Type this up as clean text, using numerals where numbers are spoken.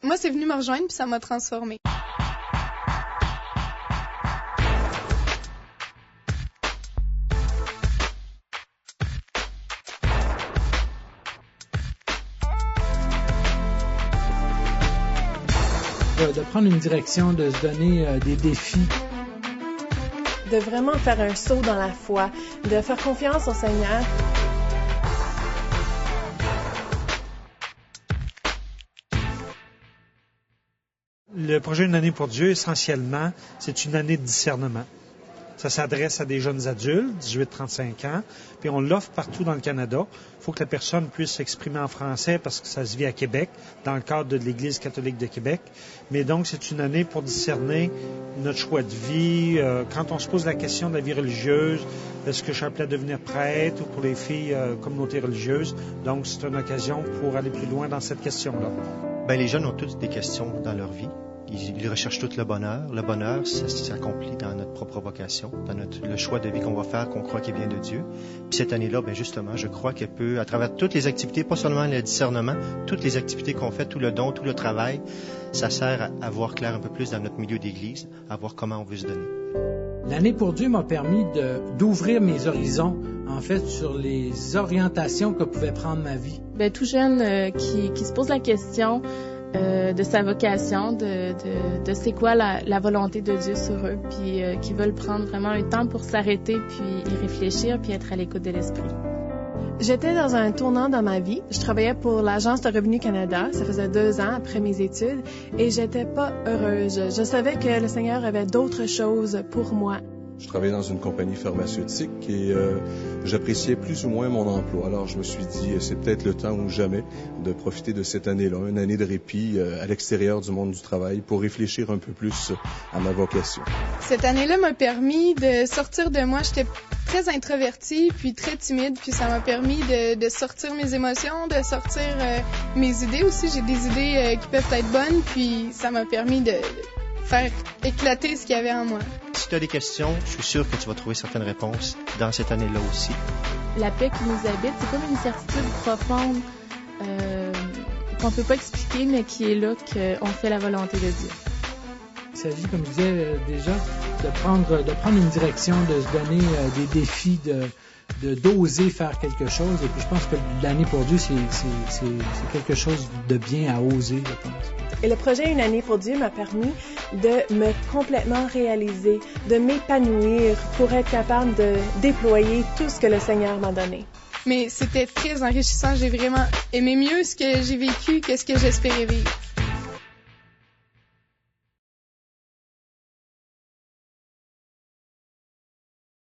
Moi, c'est venu me rejoindre puis ça m'a transformée. De prendre une direction, de se donner des défis. De vraiment faire un saut dans la foi, de faire confiance au Seigneur. Le projet Une année pour Dieu, essentiellement, c'est une année de discernement. Ça s'adresse à des jeunes adultes, 18-35 ans, puis on l'offre partout dans le Canada. Il faut que la personne puisse s'exprimer en français parce que ça se vit à Québec, dans le cadre de l'Église catholique de Québec. Mais donc, c'est une année pour discerner notre choix de vie. Quand on se pose la question de la vie religieuse, est-ce que je suis appelé à devenir prêtre ou pour les filles communauté religieuse? Donc, c'est une occasion pour aller plus loin dans cette question-là. Bien, les jeunes ont tous des questions dans leur vie. Ils recherchent tout le bonheur. Le bonheur, ça s'accomplit dans notre propre vocation, dans le choix de vie qu'on va faire, qu'on croit qu'il vient de Dieu. Puis cette année-là, bien justement, je crois qu'elle peut, à travers toutes les activités, pas seulement le discernement, toutes les activités qu'on fait, tout le don, tout le travail, ça sert à voir clair un peu plus dans notre milieu d'église, à voir comment on veut se donner. L'année pour Dieu m'a permis d'ouvrir mes horizons, en fait, sur les orientations que pouvait prendre ma vie. Bien, tout jeune qui se pose la question de sa vocation, de c'est quoi la volonté de Dieu sur eux, puis qui veulent prendre vraiment un temps pour s'arrêter, puis y réfléchir, puis être à l'écoute de l'Esprit. J'étais dans un tournant dans ma vie. Je travaillais pour l'Agence de Revenu Canada. Ça faisait 2 ans après mes études et j'étais pas heureuse. Je savais que le Seigneur avait d'autres choses pour moi. Je travaillais dans une compagnie pharmaceutique et j'appréciais plus ou moins mon emploi. Alors je me suis dit, c'est peut-être le temps ou jamais de profiter de cette année-là, une année de répit à l'extérieur du monde du travail pour réfléchir un peu plus à ma vocation. Cette année-là m'a permis de sortir de moi. J'étais très introvertie, puis très timide, puis ça m'a permis de sortir mes émotions, de sortir mes idées aussi. J'ai des idées qui peuvent être bonnes, puis ça m'a permis de faire éclater ce qu'il y avait en moi. Si tu as des questions, je suis sûr que tu vas trouver certaines réponses dans cette année-là aussi. La paix qui nous habite, c'est comme une certitude profonde qu'on ne peut pas expliquer, mais qui est là qu'on fait la volonté de Dieu. Il s'agit, comme je disais déjà, de prendre une direction, de se donner des défis, d'oser faire quelque chose. Et puis je pense que l'année pour Dieu, c'est quelque chose de bien à oser, je pense. Et le projet Une année pour Dieu m'a permis de me complètement réaliser, de m'épanouir pour être capable de déployer tout ce que le Seigneur m'a donné. Mais c'était très enrichissant. J'ai vraiment aimé mieux ce que j'ai vécu que ce que j'espérais vivre.